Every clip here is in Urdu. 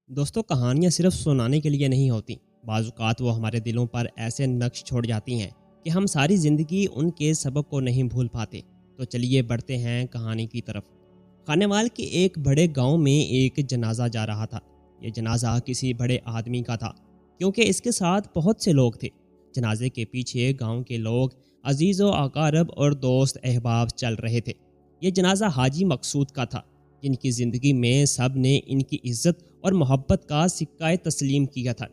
دوستوں کہانیاں صرف سنانے کے لیے نہیں ہوتی، بعض اوقات وہ ہمارے دلوں پر ایسے نقش چھوڑ جاتی ہیں کہ ہم ساری زندگی ان کے سبق کو نہیں بھول پاتے۔ تو چلیے بڑھتے ہیں کہانی کی طرف۔ خانیوال کے ایک بڑے گاؤں میں ایک جنازہ جا رہا تھا۔ یہ جنازہ کسی بڑے آدمی کا تھا کیونکہ اس کے ساتھ بہت سے لوگ تھے۔ جنازے کے پیچھے گاؤں کے لوگ، عزیز و اقارب اور دوست احباب چل رہے تھے۔ یہ جنازہ حاجی مقصود کا تھا، جن کی زندگی میں سب نے ان کی عزت اور محبت کا سکہ تسلیم کیا تھا۔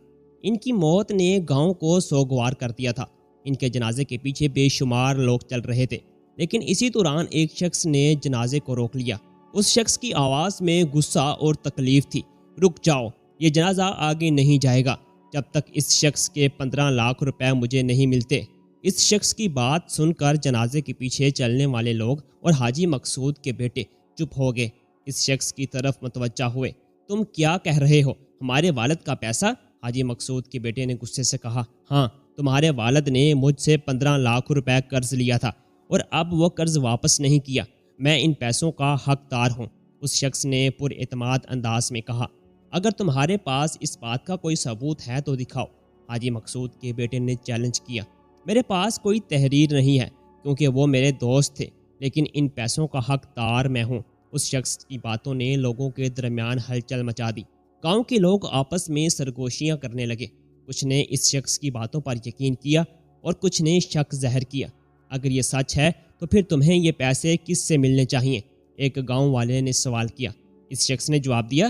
ان کی موت نے گاؤں کو سوگوار کر دیا تھا۔ ان کے جنازے کے پیچھے بے شمار لوگ چل رہے تھے، لیکن اسی دوران ایک شخص نے جنازے کو روک لیا۔ اس شخص کی آواز میں غصہ اور تکلیف تھی۔ رک جاؤ، یہ جنازہ آگے نہیں جائے گا جب تک اس شخص کے 15 لاکھ روپے مجھے نہیں ملتے۔ اس شخص کی بات سن کر جنازے کے پیچھے چلنے والے لوگ اور حاجی مقصود کے بیٹے چپ ہو گئے۔ اس شخص کی طرف متوجہ ہوئے۔ تم کیا کہہ رہے ہو؟ ہمارے والد کا پیسہ؟ حاجی مقصود کے بیٹے نے غصے سے کہا۔ ہاں، تمہارے والد نے مجھ سے 15 لاکھ روپے قرض لیا تھا اور اب وہ قرض واپس نہیں کیا۔ میں ان پیسوں کا حقدار ہوں، اس شخص نے پر اعتماد انداز میں کہا۔ اگر تمہارے پاس اس بات کا کوئی ثبوت ہے تو دکھاؤ، حاجی مقصود کے بیٹے نے چیلنج کیا۔ میرے پاس کوئی تحریر نہیں ہے کیونکہ وہ میرے دوست تھے، لیکن ان پیسوں کا حقدار میں ہوں۔ اس شخص کی باتوں نے لوگوں کے درمیان ہلچل مچا دی۔ گاؤں کے لوگ آپس میں سرگوشیاں کرنے لگے۔ کچھ نے اس شخص کی باتوں پر یقین کیا اور کچھ نے شک ظاہر کیا۔ اگر یہ سچ ہے تو پھر تمہیں یہ پیسے کس سے ملنے چاہیے؟ ایک گاؤں والے نے سوال کیا۔ اس شخص نے جواب دیا،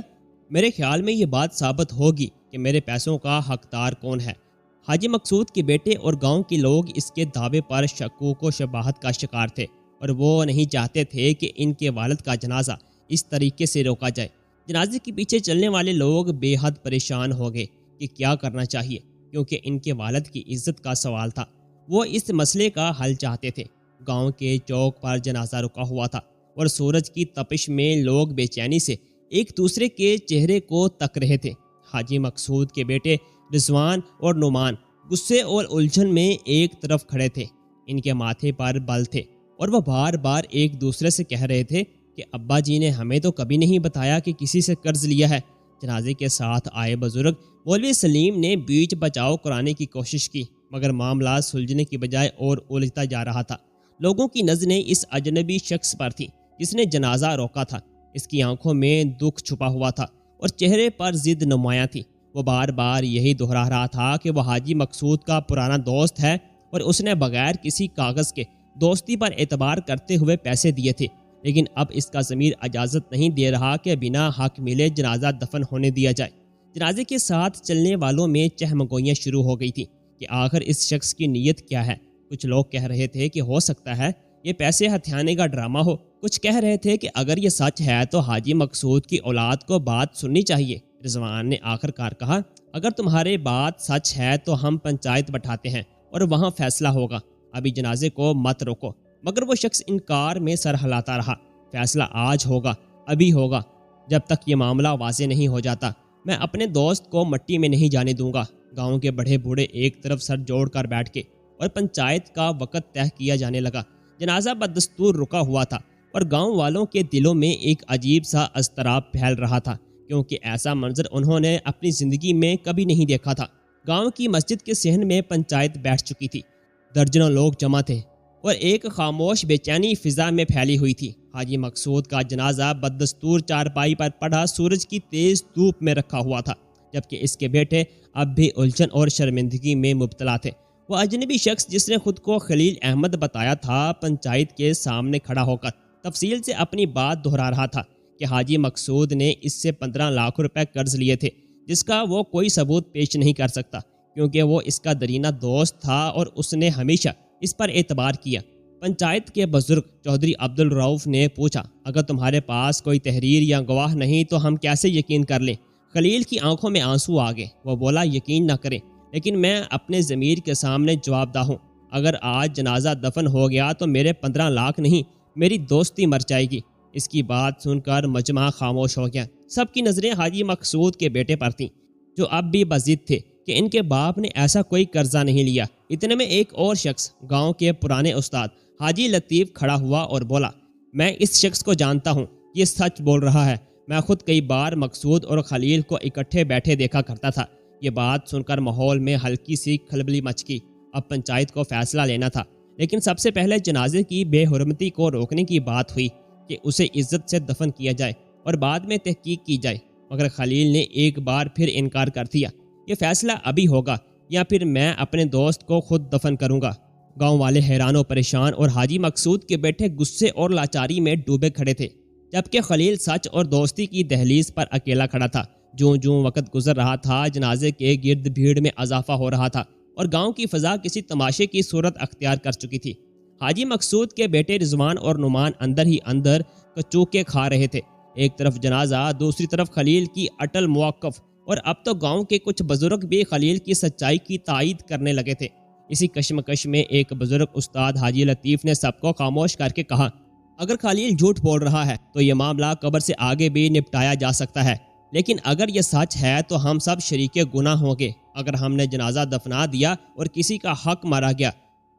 میرے خیال میں یہ بات ثابت ہوگی کہ میرے پیسوں کا حقدار کون ہے۔ حاجی مقصود کے بیٹے اور گاؤں کے لوگ اس کے دعوے پر شکوک و شبہات کا شکار تھے، اور وہ نہیں چاہتے تھے کہ ان کے والد کا جنازہ اس طریقے سے روکا جائے۔ جنازے کے پیچھے چلنے والے لوگ بے حد پریشان ہو گئے کہ کیا کرنا چاہیے، کیونکہ ان کے والد کی عزت کا سوال تھا۔ وہ اس مسئلے کا حل چاہتے تھے۔ گاؤں کے چوک پر جنازہ رکا ہوا تھا اور سورج کی تپش میں لوگ بے چینی سے ایک دوسرے کے چہرے کو تک رہے تھے۔ حاجی مقصود کے بیٹے رضوان اور نعمان غصے اور الجھن میں ایک طرف کھڑے تھے۔ ان کے ماتھے پر بل تھے اور وہ بار بار ایک دوسرے سے کہہ رہے تھے کہ ابا جی نے ہمیں تو کبھی نہیں بتایا کہ کسی سے قرض لیا ہے۔ جنازے کے ساتھ آئے بزرگ مولوی سلیم نے بیچ بچاؤ کرانے کی کوشش کی، مگر معاملہ سلجھنے کی بجائے اور الجھتا جا رہا تھا۔ لوگوں کی نظریں اس اجنبی شخص پر تھیں جس نے جنازہ روکا تھا۔ اس کی آنکھوں میں دکھ چھپا ہوا تھا اور چہرے پر ضد نمایاں تھی۔ وہ بار بار یہی دہرا رہا تھا کہ وہ حاجی مقصود کا پرانا دوست ہے اور اس نے بغیر کسی کاغذ کے دوستی پر اعتبار کرتے ہوئے پیسے دیے تھے، لیکن اب اس کا ضمیر اجازت نہیں دے رہا کہ بنا حق ملے جنازہ دفن ہونے دیا جائے۔ جنازے کے ساتھ چلنے والوں میں چہمگوئیاں شروع ہو گئی تھیں کہ آخر اس شخص کی نیت کیا ہے۔ کچھ لوگ کہہ رہے تھے کہ ہو سکتا ہے یہ پیسے ہتھیانے کا ڈرامہ ہو۔ کچھ کہہ رہے تھے کہ اگر یہ سچ ہے تو حاجی مقصود کی اولاد کو بات سننی چاہیے۔ رضوان نے آخر کار کہا، اگر تمہاری بات سچ ہے تو ہم پنچایت بٹھاتے ہیں اور وہاں فیصلہ ہوگا، ابھی جنازے کو مت روکو۔ مگر وہ شخص انکار میں سر ہلاتا رہا۔ فیصلہ آج ہوگا، ابھی ہوگا، جب تک یہ معاملہ واضح نہیں ہو جاتا میں اپنے دوست کو مٹی میں نہیں جانے دوں گا۔ گاؤں کے بڑے بوڑھے ایک طرف سر جوڑ کر بیٹھ کے اور پنچایت کا وقت طے کیا جانے لگا۔ جنازہ بدستور رکا ہوا تھا اور گاؤں والوں کے دلوں میں ایک عجیب سا اضطراب پھیل رہا تھا، کیونکہ ایسا منظر انہوں نے اپنی زندگی میں کبھی نہیں دیکھا تھا۔ گاؤں کی مسجد کے صحن میں پنچایت بیٹھ چکی تھی۔ درجنوں لوگ جمع تھے اور ایک خاموش بے چینی فضا میں پھیلی ہوئی تھی۔ حاجی مقصود کا جنازہ بدستور چارپائی پر پڑا سورج کی تیز دھوپ میں رکھا ہوا تھا، جبکہ اس کے بیٹے اب بھی الجھن اور شرمندگی میں مبتلا تھے۔ وہ اجنبی شخص جس نے خود کو خلیل احمد بتایا تھا، پنچایت کے سامنے کھڑا ہو کر تفصیل سے اپنی بات دہرا رہا تھا کہ حاجی مقصود نے اس سے 15 لاکھ روپے قرض لیے تھے، جس کا وہ کوئی ثبوت پیش نہیں کر سکتا کیونکہ وہ اس کا درینہ دوست تھا اور اس نے ہمیشہ اس پر اعتبار کیا۔ پنچایت کے بزرگ چودھری عبدالرؤف نے پوچھا، اگر تمہارے پاس کوئی تحریر یا گواہ نہیں تو ہم کیسے یقین کر لیں؟ خلیل کی آنکھوں میں آنسو آ گئے۔ وہ بولا، یقین نہ کریں، لیکن میں اپنے ضمیر کے سامنے جواب دہ ہوں۔ اگر آج جنازہ دفن ہو گیا تو میرے 15 لاکھ نہیں، میری دوستی مر جائے گی۔ اس کی بات سن کر مجمع خاموش ہو گیا۔ سب کی نظریں حاجی مقصود کے بیٹے پر تھیں، جو اب بھی بضد تھے کہ ان کے باپ نے ایسا کوئی قرضہ نہیں لیا۔ اتنے میں ایک اور شخص، گاؤں کے پرانے استاد حاجی لطیف، کھڑا ہوا اور بولا، میں اس شخص کو جانتا ہوں، یہ سچ بول رہا ہے، میں خود کئی بار مقصود اور خلیل کو اکٹھے بیٹھے دیکھا کرتا تھا۔ یہ بات سن کر ماحول میں ہلکی سی کھلبلی مچ گئی۔ اب پنچایت کو فیصلہ لینا تھا، لیکن سب سے پہلے جنازے کی بے حرمتی کو روکنے کی بات ہوئی کہ اسے عزت سے دفن کیا جائے اور بعد میں تحقیق کی جائے، مگر خلیل نے ایک بار پھر انکار کر دیا۔ یہ فیصلہ ابھی ہوگا یا پھر میں اپنے دوست کو خود دفن کروں گا۔ گاؤں والے حیران و پریشان اور حاجی مقصود کے بیٹے غصے اور لاچاری میں ڈوبے کھڑے تھے، جبکہ خلیل سچ اور دوستی کی دہلیز پر اکیلا کھڑا تھا۔ جوں جوں وقت گزر رہا تھا، جنازے کے گرد بھیڑ میں اضافہ ہو رہا تھا اور گاؤں کی فضا کسی تماشے کی صورت اختیار کر چکی تھی۔ حاجی مقصود کے بیٹے رضوان اور نعمان اندر ہی اندر کچوکے کھا رہے تھے۔ ایک طرف جنازہ، دوسری طرف خلیل کی اٹل موقف، اور اب تو گاؤں کے کچھ بزرگ بھی خلیل کی سچائی کی تائید کرنے لگے تھے۔ اسی کشمکش میں ایک بزرگ استاد حاجی لطیف نے سب کو خاموش کر کے کہا، اگر خلیل جھوٹ بول رہا ہے تو یہ معاملہ قبر سے آگے بھی نپٹایا جا سکتا ہے، لیکن اگر یہ سچ ہے تو ہم سب شریک گناہ ہوں گے اگر ہم نے جنازہ دفنا دیا اور کسی کا حق مارا گیا۔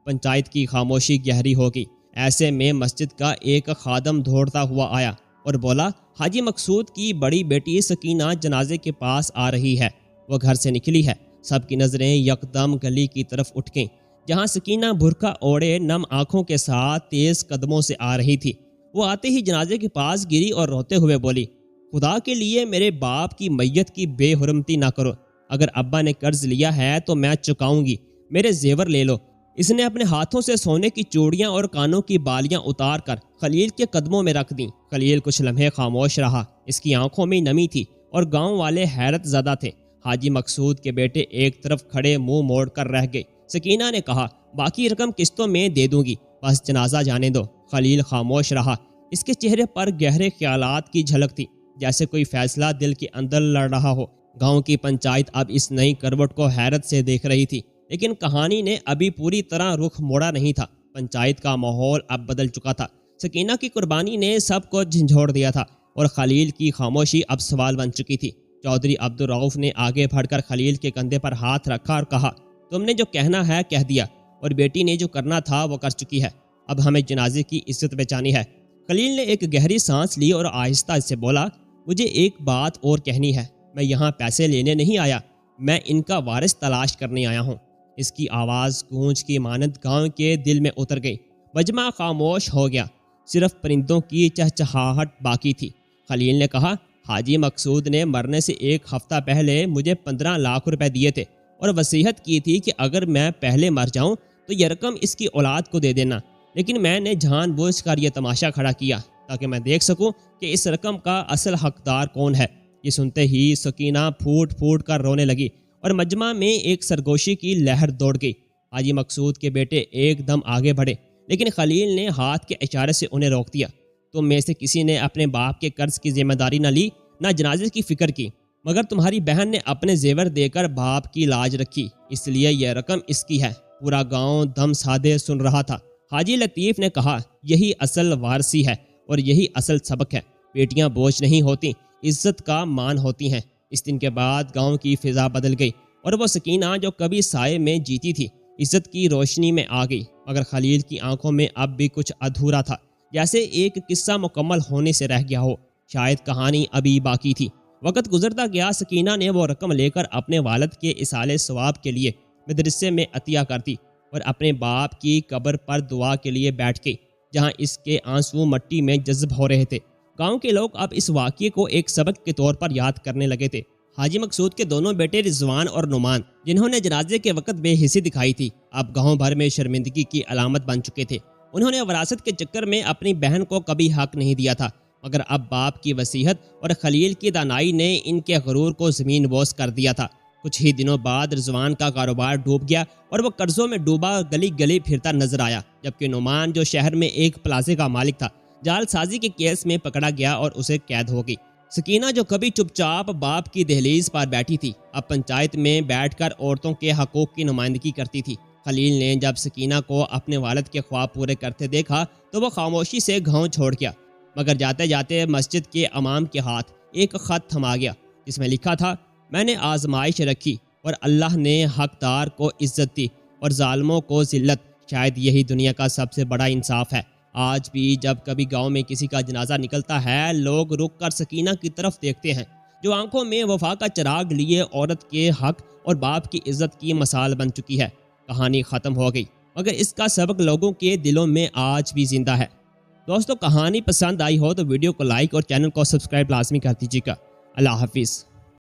پنچایت کی خاموشی گہری ہوگی۔ ایسے میں مسجد کا ایک خادم دوڑتا ہوا آیا اور بولا، حاجی مقصود کی بڑی بیٹی سکینہ جنازے کے پاس آ رہی ہے، وہ گھر سے نکلی ہے۔ سب کی نظریں یکدم گلی کی طرف اٹھ گئیں، جہاں سکینہ برقع اوڑے نم آنکھوں کے ساتھ تیز قدموں سے آ رہی تھی۔ وہ آتے ہی جنازے کے پاس گری اور روتے ہوئے بولی، خدا کے لیے میرے باپ کی میت کی بے حرمتی نہ کرو، اگر ابا نے قرض لیا ہے تو میں چکاؤں گی، میرے زیور لے لو۔ اس نے اپنے ہاتھوں سے سونے کی چوڑیاں اور کانوں کی بالیاں اتار کر خلیل کے قدموں میں رکھ دیں۔ خلیل کچھ لمحے خاموش رہا، اس کی آنکھوں میں نمی تھی اور گاؤں والے حیرت زدہ تھے۔ حاجی مقصود کے بیٹے ایک طرف کھڑے منہ موڑ کر رہ گئے۔ سکینہ نے کہا، باقی رقم قسطوں میں دے دوں گی، بس جنازہ جانے دو۔ خلیل خاموش رہا، اس کے چہرے پر گہرے خیالات کی جھلک تھی، جیسے کوئی فیصلہ دل کے اندر لڑ رہا ہو۔ گاؤں کی پنچایت اب اس نئی کروٹ کو حیرت سے دیکھ رہی تھی، لیکن کہانی نے ابھی پوری طرح رخ موڑا نہیں تھا۔ پنچایت کا ماحول اب بدل چکا تھا۔ سکینہ کی قربانی نے سب کو جھنجھوڑ دیا تھا اور خلیل کی خاموشی اب سوال بن چکی تھی۔ چودھری عبدالرؤف نے آگے بڑھ کر خلیل کے کندھے پر ہاتھ رکھا اور کہا، تم نے جو کہنا ہے کہہ دیا، اور بیٹی نے جو کرنا تھا وہ کر چکی ہے، اب ہمیں جنازے کی عزت بچانی ہے۔ خلیل نے ایک گہری سانس لی اور آہستہ سے بولا، مجھے ایک بات اور کہنی ہے، میں یہاں پیسے لینے نہیں آیا، میں ان کا وارث تلاش کرنے آیا ہوں۔ اس کی آواز گونج کی مانند گاؤں کے دل میں اتر گئی۔ مجمع خاموش ہو گیا، صرف پرندوں کی چہچہاہٹ باقی تھی۔ خلیل نے کہا، حاجی مقصود نے مرنے سے ایک ہفتہ پہلے مجھے 15 لاکھ روپے دیے تھے اور وصیت کی تھی کہ اگر میں پہلے مر جاؤں تو یہ رقم اس کی اولاد کو دے دینا، لیکن میں نے جان بوجھ کر یہ تماشا کھڑا کیا تاکہ میں دیکھ سکوں کہ اس رقم کا اصل حقدار کون ہے۔ یہ سنتے ہی سکینہ پھوٹ پھوٹ کر رونے لگی اور مجمع میں ایک سرگوشی کی لہر دوڑ گئی۔ حاجی مقصود کے بیٹے ایک دم آگے بڑھے، لیکن خلیل نے ہاتھ کے اشارے سے انہیں روک دیا۔ تم میں سے کسی نے اپنے باپ کے قرض کی ذمہ داری نہ لی، نہ جنازے کی فکر کی، مگر تمہاری بہن نے اپنے زیور دے کر باپ کی لاج رکھی، اس لیے یہ رقم اس کی ہے۔ پورا گاؤں دم سادے سن رہا تھا۔ حاجی لطیف نے کہا، یہی اصل وارثی ہے اور یہی اصل سبق ہے۔ بیٹیاں بوجھ نہیں ہوتی، عزت کا مان ہوتی ہیں۔ اس دن کے بعد گاؤں کی فضا بدل گئی اور وہ سکینہ جو کبھی سائے میں جیتی تھی، عزت کی روشنی میں آ گئی، مگر خلیل کی آنکھوں میں اب بھی کچھ ادھورا تھا، جیسے ایک قصہ مکمل ہونے سے رہ گیا ہو، شاید کہانی ابھی باقی تھی۔ وقت گزرتا گیا، سکینہ نے وہ رقم لے کر اپنے والد کے اصالِ ثواب کے لیے مدرسے میں عطیہ کر دی اور اپنے باپ کی قبر پر دعا کے لیے بیٹھ گئی، جہاں اس کے آنسو مٹی میں جذب ہو رہے تھے۔ گاؤں کے لوگ اب اس واقعے کو ایک سبق کے طور پر یاد کرنے لگے تھے۔ حاجی مقصود کے دونوں بیٹے رضوان اور نعمان، جنہوں نے جنازے کے وقت بے حسی دکھائی تھی، اب گاؤں بھر میں شرمندگی کی علامت بن چکے تھے۔ انہوں نے وراثت کے چکر میں اپنی بہن کو کبھی حق نہیں دیا تھا، مگر اب باپ کی وصیت اور خلیل کی دانائی نے ان کے غرور کو زمین بوس کر دیا تھا۔ کچھ ہی دنوں بعد رضوان کا کاروبار ڈوب گیا اور وہ قرضوں میں ڈوبا گلی گلی پھرتا نظر آیا، جبکہ نعمان، جو شہر میں ایک پلازے کا مالک تھا، جال سازی کے کیس میں پکڑا گیا اور اسے قید ہو گئی۔ سکینہ، جو کبھی چپ چاپ باپ کی دہلیز پر بیٹھی تھی، اب پنچایت میں بیٹھ کر عورتوں کے حقوق کی نمائندگی کرتی تھی۔ خلیل نے جب سکینہ کو اپنے والد کے خواب پورے کرتے دیکھا تو وہ خاموشی سے گھاؤں چھوڑ گیا، مگر جاتے جاتے مسجد کے امام کے ہاتھ ایک خط تھما گیا، جس میں لکھا تھا، میں نے آزمائش رکھی اور اللہ نے حقدار کو عزت دی اور ظالموں کو ذلت، شاید یہی دنیا کا سب سے بڑا انصاف ہے۔ آج بھی جب کبھی گاؤں میں کسی کا جنازہ نکلتا ہے، لوگ رک کر سکینہ کی طرف دیکھتے ہیں، جو آنکھوں میں وفا کا چراغ لیے عورت کے حق اور باپ کی عزت کی مثال بن چکی ہے۔ کہانی ختم ہو گئی، مگر اس کا سبق لوگوں کے دلوں میں آج بھی زندہ ہے۔ دوستو، کہانی پسند آئی ہو تو ویڈیو کو لائک اور چینل کو سبسکرائب لازمی کر دیجیے گا۔ اللہ حافظ۔